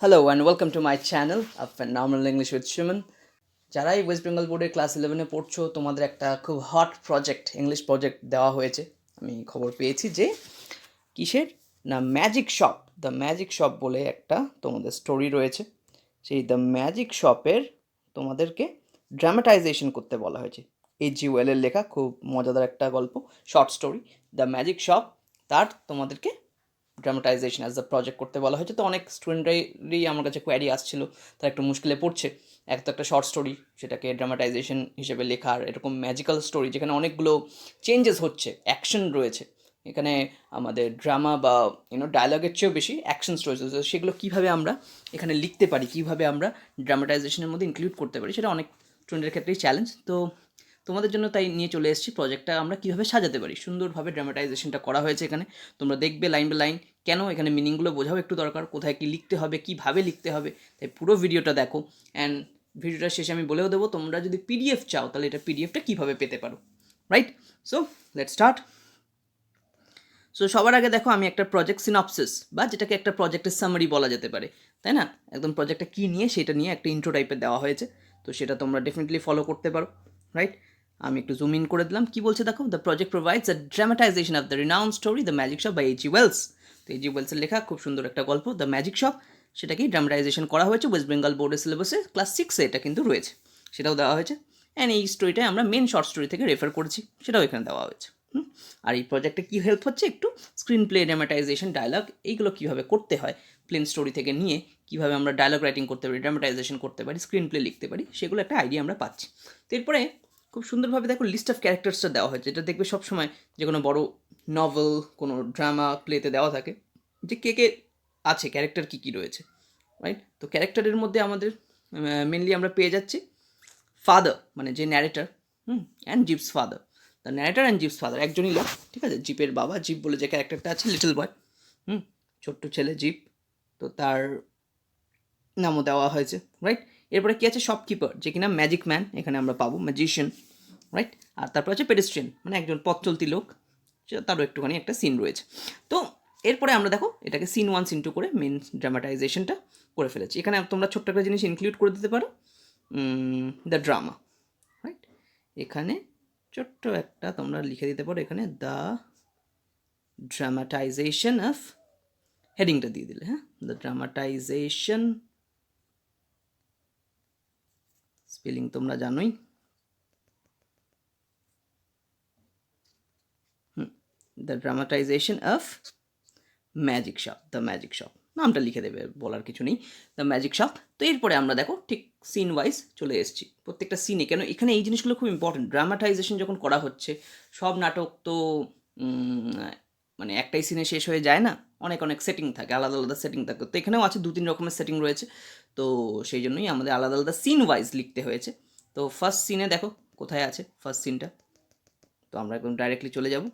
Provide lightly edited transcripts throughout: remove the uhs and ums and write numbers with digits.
Hello and welcome to my channel, A Phenomenal English with Shuman. যারাই West Bengal বোর্ডের class 11-এ পড়ছো, তোমাদের একটা খুব হট প্রজেক্ট, ইংলিশ প্রজেক্ট দেওয়া হয়েছে। আমি খবর পেয়েছি যে কিসের না, magic shop, the magic shop বলে একটা তোমাদের স্টোরি রয়েছে। সেই দ্য ম্যাজিক শপের তোমাদেরকে ড্রামাটাইজেশন করতে বলা হয়েছে। A.G. ওয়েলের লেখা খুব মজাদার একটা গল্প, short story the magic shop, তার তোমাদেরকে ড্রামাটাইজেশন অ্যাজ দ্য প্রজেক্ট করতে বলা হয়েছে। তো অনেক স্টুডেন্টরাই আমার কাছে কোয়ারি আসছিল, তারা একটু মুশকিলে পড়ছে। এক তো একটা শর্ট স্টোরি, সেটাকে ড্রামাটাইজেশন হিসেবে লেখার, এরকম ম্যাজিক্যাল স্টোরি যেখানে অনেকগুলো চেঞ্জেস হচ্ছে, অ্যাকশন রয়েছে এখানে, আমাদের ড্রামা বা ডায়লগের চেয়েও বেশি অ্যাকশনস রয়েছে। তো সেগুলো কীভাবে আমরা এখানে লিখতে পারি, কীভাবে আমরা ড্রামাটাইজেশনের মধ্যে ইনক্লুড করতে পারি, সেটা অনেক স্টুডেন্টের ক্ষেত্রেই চ্যালেঞ্জ। তো তোমাদের জন্য তাই নিয়ে চলে এসেছি প্রজেক্টটা আমরা কীভাবে সাজাতে পারি। সুন্দরভাবে ড্রামাটাইজেশনটা করা হয়েছে এখানে, তোমরা দেখবে লাইন বাই লাইন, কেন এখানে মিনিংগুলো বোঝাও একটু দরকার, কোথায় কী লিখতে হবে, কীভাবে লিখতে হবে। তাই পুরো ভিডিওটা দেখো, অ্যান্ড ভিডিওটা শেষে আমি বলেও দেবো তোমরা যদি পিডিএফ চাও তাহলে এটা পিডিএফটা কীভাবে পেতে পারো, right? So let's start. So সবার আগে দেখো, আমি একটা প্রজেক্ট সিনপসিস বা যেটাকে একটা প্রজেক্টের সামারি বলা যেতে পারে, তাই না? একদম প্রজেক্টটা কী নিয়ে সেটা নিয়ে একটা ইন্ট্রো টাইপের দেওয়া হয়েছে, তো সেটা তোমরা ডেফিনেটলি ফলো করতে পারো, রাইট? আমি একটু জুম ইন করে দিলাম। কি বলছে দেখো, the project provides a dramatization of the renowned story the magic shop by A.G. Wells. তো A.G. ওয়েলসের লেখা খুব সুন্দর একটা গল্প দ্য ম্যাজিক শপ, সেটাকেই ড্রামাটাইজেশন করা হয়েছে ওয়েস্ট বেঙ্গল বোর্ডের সিলেবাসে ক্লাস 6-এ এটা কিন্তু রয়েছে, সেটাও দেওয়া হয়েছে। অ্যান্ড এই স্টোরিটাই আমরা মেন শর্ট স্টোরি থেকে রেফার করেছি, সেটাও এখানে দেওয়া হয়েছে। আর এই প্রজেক্টে কী হেল্প হচ্ছে, একটু স্ক্রিন প্লে, ড্রামাটাইজেশন, ডায়লগ, এইগুলো কীভাবে করতে হয়, প্লেন স্টোরি থেকে নিয়ে কীভাবে আমরা ডায়লগ রাইটিং করতে পারি, ড্রামাটাইজেশন করতে পারি, স্ক্রিন প্লে লিখতে পারি, সেগুলো একটা আইডিয়া আমরা পাচ্ছি। তো এরপরে খুব সুন্দরভাবে দেখো লিস্ট অফ ক্যারেক্টার্সটা দেওয়া হয়েছে, এটা দেখবে সবসময় যে কোনো বড় নভেল, কোনো ড্রামা প্লেতে দেওয়া থাকে যে কে কে আছে, ক্যারেক্টার কী কী রয়েছে, রাইট? তো ক্যারেক্টারের মধ্যে আমাদের মেনলি আমরা পেয়ে যাচ্ছি ফাদার, মানে যে narrator, and jeeps father. The narrator and jeeps father একজনই লোক, ঠিক আছে? জিপের বাবা, জিপ বলে যে ক্যারেক্টারটা আছে, লিটল বয়, ছোট্ট ছেলে জিপ, তো তার নামও দেওয়া হয়েছে, রাইট? এরপরে কী আছে, শপকিপার, যে কিনা ম্যাজিক ম্যান এখানে আমরা পাবো, ম্যাজিশিয়ান, রাইট? আর তারপর আছে পেডেস্ট্রিয়ান, মানে একজন পথ চলতি লোক, সেটা তারও একটুখানি একটা সিন রয়েছে। তো এরপরে আমরা দেখো এটাকে সিন 1 সিন 2 করে মেন ড্রামাটাইজেশনটা করে ফেলেছি। এখানে তোমরা ছোট্ট একটা জিনিস ইনক্লুড করে দিতে পারো, দ্য ড্রামা, রাইট? এখানে ছোট্ট একটা তোমরা লিখে দিতে পারো, এখানে দ্য ড্রামাটাইজেশন অফ, হেডিংটা দিয়ে দিলে, হ্যাঁ, দ্য ড্রামাটাইজেশন, স্পেলিং তোমরা জানোই, the dramatization of magic shop, the magic shop নামটা লিখে দেবে, বলার কিছু নেই, দ্য ম্যাজিক শপ। তো এরপরে আমরা দেখো ঠিক সিন ওয়াইজ চলে এসেছি প্রত্যেকটা সিনে, কেন এখানে এই জিনিসগুলো খুব ইম্পর্টেন্ট। ড্রামাটাইজেশন যখন করা হচ্ছে, সব নাটক তো মানে একটাই সিনে শেষ হয়ে যায় না, অনেক অনেক সেটিং থাকে, আলাদা আলাদা সেটিং থাকে। তো এখানেও আছে 2-3 রকমের সেটিং রয়েছে, তো সেই জন্যই আমাদের আলাদা আলাদা সিন ওয়াইজ লিখতে হয়েছে। তো ফার্স্ট সিনে দেখো কোথায় আছে ফার্স্ট সিনটা, তো আমরা একদম ডাইরেক্টলি চলে যাব।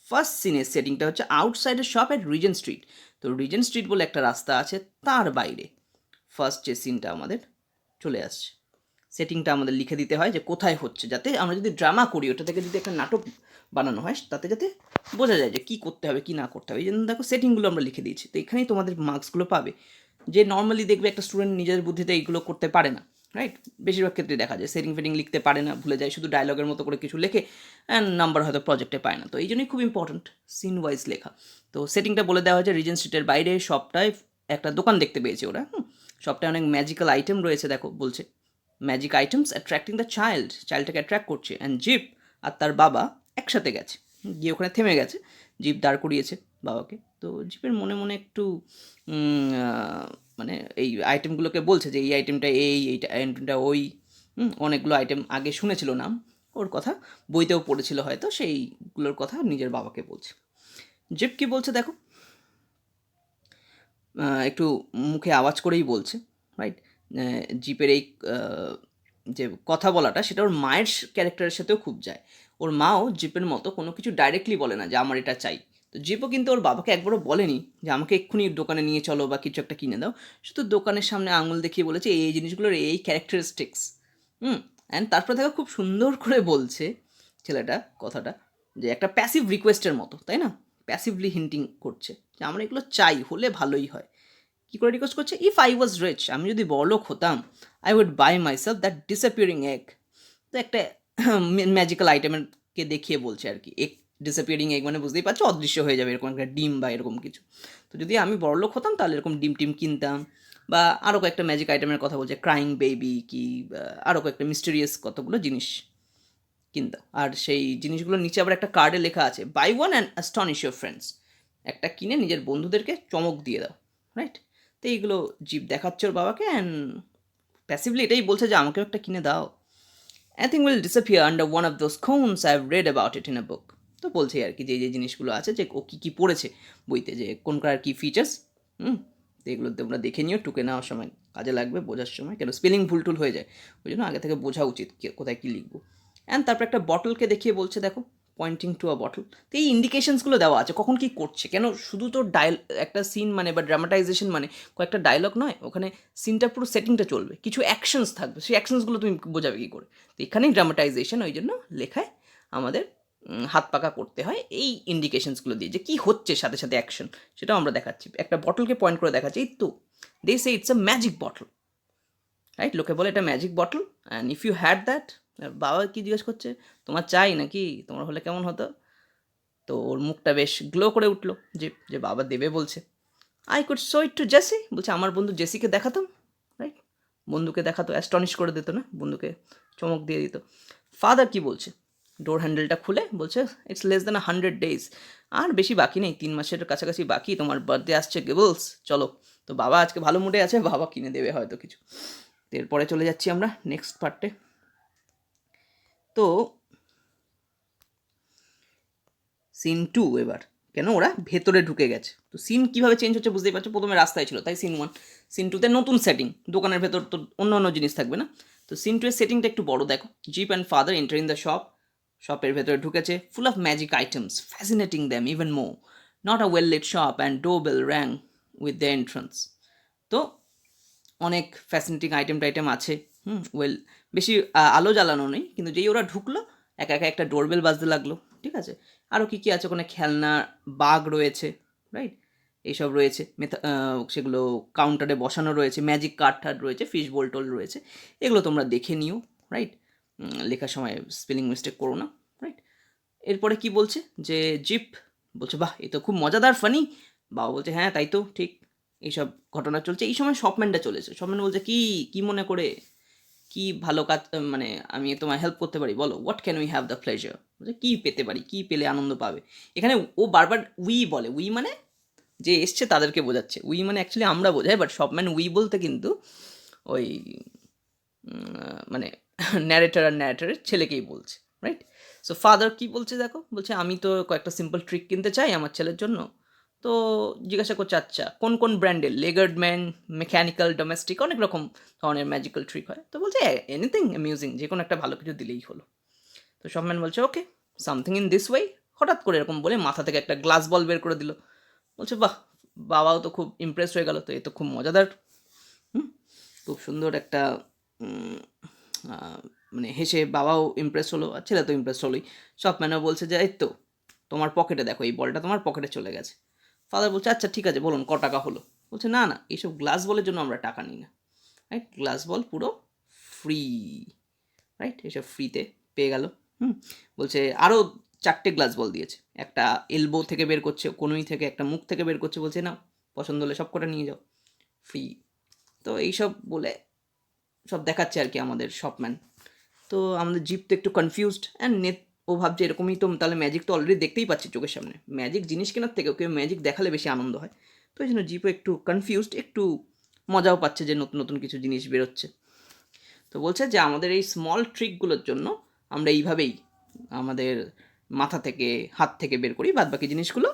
ফার্স্ট সিনের সেটিংটা হচ্ছে আউটসাইডের শপ অ্যাট রিজেন্ট স্ট্রিট। তো রিজেন্ট স্ট্রিট বলে একটা রাস্তা আছে, তার বাইরে ফার্স্ট যে সিনটা আমাদের চলে আসছে, সেটিংটা আমাদের লিখে দিতে হয় যে কোথায় হচ্ছে, যাতে আমরা যদি ড্রামা করি, ওটা থেকে যদি একটা নাটক বানানো হয়, তাতে যাতে বোঝা যায় যে কী করতে হবে কী না করতে হবে। এই জন্য দেখো সেটিংগুলো আমরা লিখে দিয়েছি। তো এখানেই তোমাদের মার্কসগুলো পাবে, যে নর্মালি দেখবে একটা স্টুডেন্ট নিজের বুদ্ধিতে এইগুলো করতে পারে না, রাইট? বেশিরভাগ ক্ষেত্রে দেখা যায় সেটিং ফেটিং লিখতে পারে না, ভুলে যায়, শুধু ডায়লগের মতো করে কিছু লেখে, অ্যান্ড নাম্বার হয়তো প্রজেক্টে পায় না। তো এই জন্যই খুব ইম্পর্ট্যান্ট সিন ওয়াইজ লেখা। তো সেটিংটা বলে দেওয়া হয়েছে, রিজেন্ট স্ট্রিটের বাইরে সবটায় একটা দোকান দেখতে পেয়েছে ওরা, সবটায় অনেক ম্যাজিক্যাল আইটেম রয়েছে, দেখো বলছে magic items attracting the child, চাইল্ডটাকে অ্যাট্রাক্ট করছে, অ্যান্ড জিপ আর তার বাবা একসাথে গেছে, গিয়ে ওখানে থেমে গেছে, জিপ দাঁড় করিয়েছে বাবাকে। তো জিপের মনে মনে একটু মানে এই আইটেমগুলোকে বলছে যে এই আইটেমটা এইটা আইটেমটা ওই, অনেকগুলো আইটেম আগে শুনেছিল নাম, ওর কথা বইতেও পড়েছিল হয়তো, সেইগুলোর কথা নিজের বাবাকে বলছে। জিপ কি বলছে দেখো, একটু মুখে আওয়াজ করেই বলছে, রাইট? জিপের এই যে কথা বলাটা, সেটা ওর মায়ের ক্যারেক্টারের সাথেও খুব যায়। ওর মাও জিপের মতো কোনো কিছু ডাইরেক্টলি বলে না যে আমার এটা চাই। তো জিপও কিন্তু ওর বাবাকে একবারও বলেনি যে আমাকে এক্ষুনি দোকানে নিয়ে চলো বা কিছু একটা কিনে দাও, শুধু দোকানের সামনে আঙুল দেখিয়ে বলেছে এই জিনিসগুলোর এই ক্যারেক্টারিস্টিক্স। অ্যান্ড তারপর দেখো খুব সুন্দর করে বলছে ছেলেটা কথাটা, যে একটা প্যাসিভ রিকোয়েস্টের মতো, তাই না? প্যাসিভলি হিন্টিং করছে যে আমরা এগুলো চাই, হলে ভালোই হয়, কী করে রিকোয়েস্ট করছে, ইফ আই ওয়াজ রিচ, আমি যদি বড়লোক হতাম, I would buy myself that disappearing egg. তো একটা ম্যাজিক্যাল আইটেমকে দেখিয়ে বলছে আর কি, এগ ডিসঅ্যাপিয়ারিং এগ মানে বুঝতেই পারছো অদৃশ্য হয়ে যাবে এরকম একটা ডিম বা এরকম কিছু। তো যদি আমি বড়লোক হতাম তাহলে এরকম ডিম টিম কিনতাম, বা আরও কয়েকটা ম্যাজিক আইটেমের কথা বলছে, ক্রাইং বেবি কি আরও কয়েকটা মিস্টেরিয়াস কতগুলো জিনিস কিনতাম। আর সেই জিনিসগুলোর নিচে আবার একটা কার্ডে লেখা আছে, buy one and astonish your friends, একটা কিনে নিজের বন্ধুদেরকে চমক দিয়ে দাও, রাইট। তো এইগুলো জিপ দেখাচ্ছে ওর বাবাকে, অ্যান্ড প্যাসিভলি এটাই বলছে যে আমাকেও একটা কিনে দাও। Anything will disappear under one of those cones, I've read about it in a book. তো বলছে আর কি যে যে জিনিসগুলো আছে, যে ও কী কী পড়েছে বইতে, যে কোনকার কী ফিচার্স, তো এগুলো তোমরা দেখে নিও টুকে নেওয়ার সময়, কাজে লাগবে বোঝার সময়, কেন স্পেলিং ভুল টুল হয়ে যায়, ওই জন্য আগে থেকে বোঝা উচিত কোথায় কী লিখবো। অ্যান্ড তারপর একটা বটলকে দেখিয়ে বলছে দেখো, পয়েন্টিং টু আ বটল। তো এই ইন্ডিকেশনসগুলো দেওয়া আছে কখন কী করছে, কেন শুধু তো একটা সিন মানে বা ড্রামাটাইজেশন মানে কয়েকটা ডায়লগ নয়, ওখানে সিনটা পুরো সেটিংটা চলবে, কিছু অ্যাকশনস থাকবে, সেই অ্যাকশনসগুলো তুমি বোঝাবে কী করে। তো এখানেই ড্রামাটাইজেশন, ওই জন্য লেখায় আমাদের হাত পাকা করতে হয় এই ইন্ডিকেশনসগুলো দিয়ে, যে কী হচ্ছে সাথে সাথে অ্যাকশন, সেটাও আমরা দেখাচ্ছি। একটা বটলকে পয়েন্ট করে দেখাচ্ছি, এই তো they say it's a magic bottle, right. লোকে বলে এটা magic bottle, and if you had that, বাবা কি জিজ্ঞেস করছে, তোমার চাই নাকি, তোমার হলে কেমন হতো। তো ওর মুখটা বেশ গ্লো করে উঠলো, যে যে বাবা দেবে বলছে। I could show it to Jessie, বলছে আমার বন্ধু জেসিকে দেখাতাম, রাইট। বন্ধুকে দেখাতো, অ্যাস্টনিশ করে দিত না, বন্ধুকে চমক দিয়ে দিত। ফাদার কি বলছে, ডোর হ্যান্ডেলটা খুলে বলছে, ইটস লেস দ্যান 100 days, আর বেশি বাকি নেই, 3 মাসের কাছাকাছি বাকি, তোমার বার্থডে আসছে গেবলস, চলো। তো বাবা আজকে ভালো মুডে আছে, বাবা কিনে দেবে হয়তো কিছু। এরপরে চলে যাচ্ছি আমরা নেক্সট পার্টে। তো সিন 2 এবার, কেন ওরা ভেতরে ঢুকে গেছে। তো সিন কীভাবে চেঞ্জ হচ্ছে বুঝতেই পারছো, প্রথমে রাস্তায় ছিল তাই সিন 1, সিন 2তে নতুন সেটিং, দোকানের ভেতর তো অন্য অন্য জিনিস থাকবে না। তো সিন 2 এর সেটিংটা একটু বড় দেখো, Gip and father entering the shop, শপের ভেতরে ঢুকেছে, full of magic items, fascinating them even more, not a well lit shop and door bell rang with the entrance. তো অনেক ফ্যাসিনেটিং আইটেম আছে, ওয়েল, বেশি আলো জ্বালানো নেই, কিন্তু যেই ওরা ঢুকলো একা একা একটা ডোরবেল বাজতে লাগলো, ঠিক আছে। আরও কী কী আছে, ওখানে খেলনা বাঘ রয়েছে, রাইট, এইসব রয়েছে, সেগুলো কাউন্টারে বসানো রয়েছে, ম্যাজিক কার্ড টার্ড রয়েছে, ফিশ বোল টোল রয়েছে, এগুলো তোমরা দেখে নিও, রাইট। লেখার সময় স্পেলিং মিস্টেক করো না, রাইট। এরপরে কি বলছে, যে জিপ বলছে, বাহ এ তো খুব মজাদার ফানি। বাবা বলছে, হ্যাঁ তাই তো, ঠিক এইসব ঘটনা চলছে। এই সময় শপম্যানটা চলেছে, শপম্যান বলছে, কি কি মনে করে, কি ভালো কাজ, মানে আমি তোমায় হেল্প করতে পারি বলো, what can we have the pleasure, বলছে কী পেতে পারি, কী পেলে আনন্দ পাবে। এখানে ও বারবার উই বলে, উই মানে যে এসছে তাদেরকে বোঝাচ্ছে, উই মানে অ্যাকচুয়ালি আমরা বোঝাই, বাট শপম্যান উই বলতে কিন্তু ওই মানে ন্যারেটার আর ন্যারেটারের ছেলেকেই বলছে, রাইট। সো ফাদার কি বলছে দেখো, বলছে আমি তো কয়েকটা সিম্পল ট্রিক কিনতে চাই আমার ছেলের জন্য। তো জিজ্ঞাসা করছে, আচ্ছা কোন কোন ব্র্যান্ডের, লেগার্ড ম্যান, মেকানিক্যাল, ডোমেস্টিক, অনেক রকম ধরনের ম্যাজিক্যাল ট্রিক হয়। তো বলছে এনিথিং অ্যামিউজিং, যে কোনো একটা ভালো কিছু দিলেই হলো। তো শপম্যান বলছে ওকে, সামথিং ইন দিস ওয়ে। হঠাৎ করে এরকম বলে মাথা থেকে একটা গ্লাস বল বের করে দিল। বলছে বাহ, বাবাও তো খুব ইমপ্রেস হয়ে গেল, তো এ তো খুব মজাদার, খুব সুন্দর একটা মানে হেসে বাবাও ইমপ্রেস হলো, আর ছেলে তো ইমপ্রেস হলোই। শপম্যানও বলছে যে এই তো তোমার পকেটে দেখো, এই বলটা তোমার পকেটে চলে গেছে। ফাদার বলছে আচ্ছা ঠিক আছে বলুন টাকা হলো। বলছে না না, এইসব গ্লাস বলের জন্য আমরা টাকা নিই না, রাইট, গ্লাস বল পুরো ফ্রি, রাইট, এসব ফ্রিতে পেয়ে গেল। বলছে আরও 4টে গ্লাস বল দিয়েছে, একটা এলবো থেকে বের করছে, কোনোই থেকে, একটা মুখ থেকে বের করছে, বলছে না পছন্দ হলে সব কটা নিয়ে যাও, ফ্রি। তো এইসব বলে সব দেখাচ্ছে আর কি আমাদের শপম্যান। তো আমাদের জিপ তো একটু কনফিউজড, অ্যান্ড নেট ও ভাবছে এরকমই তো, তাহলে ম্যাজিক তো অলরেডি দেখতেই পাচ্ছি চোখের সামনে, ম্যাজিক জিনিস কেনার থেকে ওকে ম্যাজিক দেখালে বেশি আনন্দ হয়। তো এই জন্য জিপও একটু কনফিউজড, একটু মজাও পাচ্ছে যে নতুন নতুন কিছু জিনিস বেরোচ্ছে। তো বলছে যে আমাদের এই স্মল ট্রিকগুলোর জন্য আমরা এইভাবেই আমাদের মাথা থেকে, হাত থেকে বের করি, বাদ বাকি জিনিসগুলো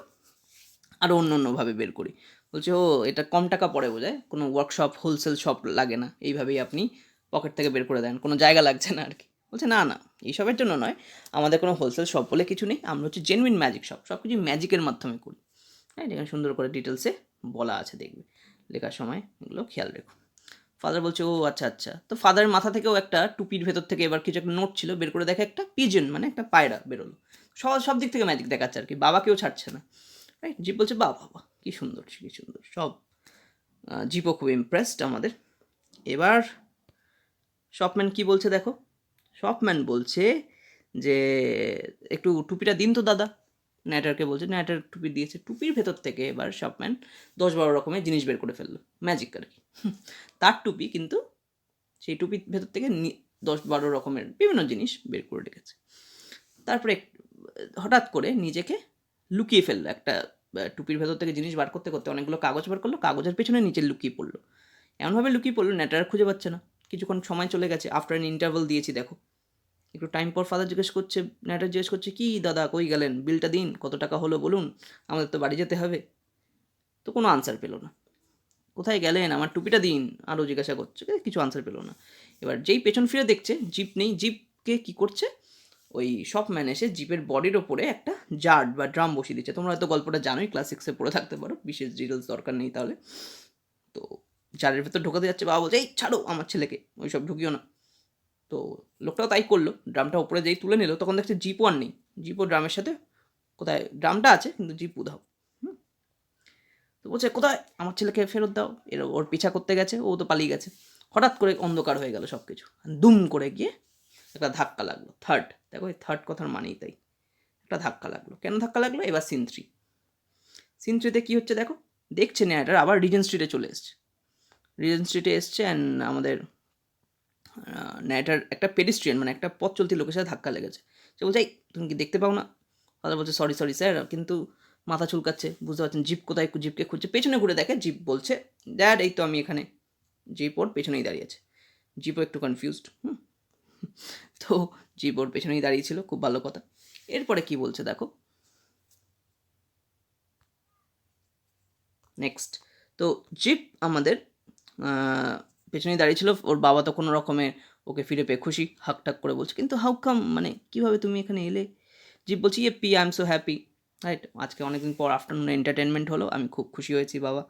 আরও অন্য অন্যভাবে বের করি। বলছে ও এটা কম টাকা পড়ে বোঝায়, কোনো ওয়ার্কশপ হোলসেল শপ লাগে না, এইভাবেই আপনি পকেট থেকে বের করে দেন, কোনো জায়গা লাগছে না আর কি। বলছে না না, এইসবের জন্য নয়, আমাদের কোনো হোলসেল শপ বলে কিছু নেই, আমরা হচ্ছে জেনুইন ম্যাজিক শপ, সব কিছু ম্যাজিকের মাধ্যমে করি, হ্যাঁ। এখানে সুন্দর করে ডিটেলসে বলা আছে, দেখবে লেখার সময় এগুলো খেয়াল রেখো। ফাদার বলছে ও আচ্ছা আচ্ছা। তো ফাদারের মাথা থেকেও একটা টুপির ভেতর থেকে এবার কিছু একটা নোট ছিল, বের করে দেখে একটা পিজন মানে একটা পায়রা বেরোলো। সব দিক থেকে ম্যাজিক দেখাচ্ছে আর কি, বাবাকেও ছাড়ছে না, রাইট। জিপ বলছে বাহ বাবা কী সুন্দর, কী সুন্দর, সব জিপও খুব ইমপ্রেসড আমাদের। এবার শপম্যান কি বলছে দেখো, শপম্যান বলছে যে একটু টুপিটা দিন তো দাদা। ন্যাটারকে বলছে, ন্যাটার টুপি দিয়েছে, টুপির ভেতর থেকে এবার শপম্যান 10-12 রকমের জিনিস বের করে ফেললো, ম্যাজিক আর কি। তার টুপি, কিন্তু সেই টুপির ভেতর থেকে 10-12 রকমের বিভিন্ন জিনিস বের করে রেখেছে। তারপরে হঠাৎ করে নিজেকে লুকিয়ে ফেললো, একটা টুপির ভেতর থেকে জিনিস বার করতে করতে অনেকগুলো কাগজ বার করলো, কাগজের পেছনে নিচে লুকিয়ে পড়লো। এমনভাবে লুকিয়ে পড়লো ন্যাটার খুঁজে পাচ্ছে না। কিছুক্ষণ সময় চলে গেছে, আফটার অ্যান ইন্টারভাল দিয়েছি দেখো, একটু টাইম পর ফাদার জিজ্ঞেস করছে, ন্যাটার জিজ্ঞেস করছে, কি দাদা কই গেলেন, বিলটা দিন, কত টাকা হলো বলুন, আমাদের তো বাড়ি যেতে হবে। তো কোনো আনসার পেলো না। কোথায় গেলেন, আমার টুপিটা দিন, আরও জিজ্ঞাসা করছে, কিছু আনসার পেলো না। এবার যেই পেছন ফিরে দেখছে জিপ নেই, জিপকে কি করছে, ওই শপম্যান এসে জিপের বডির ওপরে একটা জার বা ড্রাম বসিয়ে দিচ্ছে। তোমরা হয়তো গল্পটা জানোই, ক্লাস 6-এ পড়ে থাকতে পারো, বিশেষ ডিটেলস দরকার নেই তাহলে। তো জারের ভেতর ঢোকাতে যাচ্ছে, বাবা বলছে, এই ছাড়ো আমার ছেলেকে, ওই সব ঢুকিও না। তো লোকটাও তাই করলো, ড্রামটা উপরে যেই তুলে নিল, তখন দেখছে জিপও আর নেই, জিপও ড্রামের সাথে, কোথায় ড্রামটা আছে কিন্তু জিপ উধাও। তো বলছে, কোথায় আমার ছেলেকে ফেরত দাও, ওর পিছা করতে গেছে, ও তো পালিয়ে গেছে। হঠাৎ করে অন্ধকার হয়ে গেল সব কিছু, দুম করে গিয়ে একটা ধাক্কা লাগলো। থার্ড, দেখো এই থার্ড কথার মানেই তাই, একটা ধাক্কা লাগলো। কেন ধাক্কা লাগলো? এবার সিন 3, সিন 3-তে কী হচ্ছে দেখো, দেখছে নেয়াটার আবার রিজেন্ট স্ট্রিটে চলে এসছে, রিজেন্ট স্ট্রিটে এসছে, অ্যান্ড আমাদের নেটার একটা পেডিস্ট্রিয়ান, মানে একটা পথ চলতি লোকের সাথে ধাক্কা লেগেছে। সে বলছে, এই তুমি কি দেখতে পাও না? ফাদার বলছে, সরি সরি স্যার, কিন্তু মাথা চুলকাচ্ছে, বুঝতে পারছেন জিপ কোথায়, জিপকে খুঁজছে, পেছনে ঘুরে দেখে জিপ বলছে, ড্যাড এই তো আমি এখানে। জিপ ওর পেছনেই দাঁড়িয়ে আছে। জিপও একটু কনফিউজড। তো জিপ ওর পেছনেই দাঁড়িয়েছিল, খুব ভালো কথা। এরপরে কি বলছে দেখো, নেক্সট। তো জিপ আমাদের পেছনেই দাঁড়িয়েছিল, ওর বাবা তো কোনো রকমে ওকে ফিরে পেয়ে খুশি, হাকটাক করে বলছে, কিন্তু হাউ কাম, মানে কীভাবে তুমি এখানে এলে? জিপ বলছি, ইয়ে P I am so happy, right, আজকে অনেকদিন পর আফটারনুনে এন্টারটেনমেন্ট হলো, আমি খুব খুশি হয়েছি বাবা।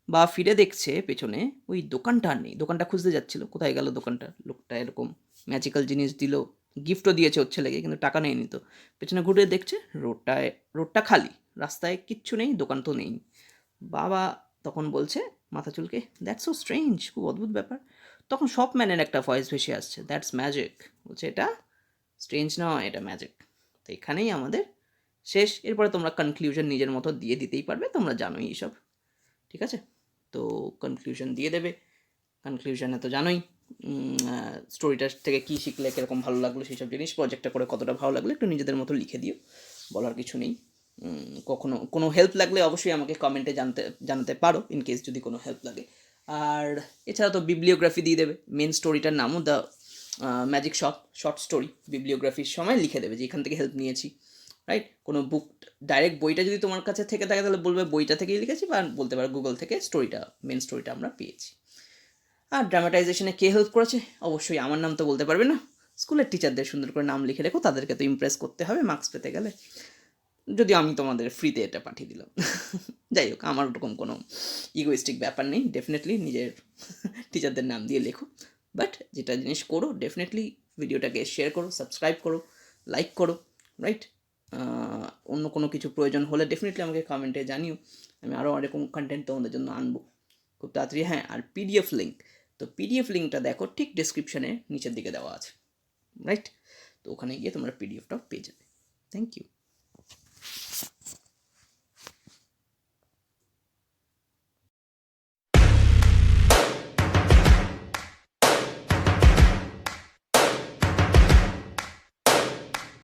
বা ফিরে দেখছে পেছনে ওই দোকানটা আর নেই, দোকানটা খুঁজতে যাচ্ছিল, কোথায় গেল দোকানটা, লোকটা এরকম ম্যাজিক্যাল জিনিস দিল, গিফটও দিয়েছে ওর ছেলেকে, কিন্তু টাকা নেয়নি। তো পেছনে ঘুরে দেখছে রোডটা খালি, রাস্তায় কিচ্ছু নেই, দোকান তো নেই। বাবা তখন বলছে মাথা চুলকে, দ্যাটস সো স্ট্রেঞ্জ, খুব অদ্ভুত ব্যাপার। তখন শপম্যানের একটা ভয়েস ভেসে আসছে, দ্যাটস ম্যাজিক, বলছে এটা স্ট্রেঞ্জ নয়, এটা ম্যাজিক। তো এখানেই আমাদের শেষ। এরপরে তোমরা কনক্লিউশন নিজের মতো দিয়ে দিতেই পারবে, তোমরা জানোই এইসব, ঠিক আছে? তো কনক্লিউশন দিয়ে দেবে। কনক্লিউশনে তো জানোই স্টোরিটার থেকে কী শিখলে, কীরকম ভালো লাগলো সেই সব জিনিস, প্রজেক্টটা করে কতটা ভালো লাগলো একটু নিজেদের মতো লিখে দিও, বলার কিছু নেই। কখনো কোনো হেল্প লাগলে অবশ্যই আমাকে কমেন্টে জানাতে পারো, ইন কেস যদি কোনো হেল্প লাগে। আর এছাড়া তো বিবলিওগ্রাফি দিয়ে দেবে, মেন স্টোরিটার নামও the magic shop short story, বিবলিওগ্রাফির সময় লিখে দেবে যে এখান থেকে হেল্প নিয়েছি, রাইট? কোনো বুক, ডাইরেক্ট বইটা যদি তোমার কাছে থেকে থাকে তাহলে বলবে বইটা থেকেই লিখেছি, বা বলতে পারো গুগল থেকে স্টোরিটা, মেন স্টোরিটা আমরা পেয়েছি। আর ড্রামাটাইজেশনে কে হেল্প করেছে? অবশ্যই আমার নাম তো বলতে পারবে না, স্কুলের টিচারদের সুন্দর করে নাম লিখে রেখো, তাদেরকে তো ইমপ্রেস করতে হবে মার্কস পেতে গেলে। যদি আমি তোমাদের ফ্রিতে এটা পাঠিয়ে দিলাম। যাই হোক, আমার ওরকম কোনো ইগোইস্টিক ব্যাপার নেই, ডেফিনেটলি নিজের টিচারদের নাম দিয়ে লেখো। বাট যেটা জিনিস করো, ডেফিনেটলি ভিডিওটাকে শেয়ার করো, সাবস্ক্রাইব করো, লাইক করো, রাইট? অন্য কোনো কিছু প্রয়োজন হলে ডেফিনেটলি আমাকে কমেন্টে জানিও, আমি আরও এরকম কন্টেন্ট তোমাদের জন্য আনবো খুব তাড়াতাড়ি। হ্যাঁ, আর পিডিএফ লিঙ্ক, তো পিডিএফ লিঙ্কটা দেখো ঠিক ডিসক্রিপশানে নিচের দিকে দেওয়া আছে, রাইট? তো ওখানে গিয়ে তোমরা পিডিএফটাও পেয়ে যাবে। Thank you.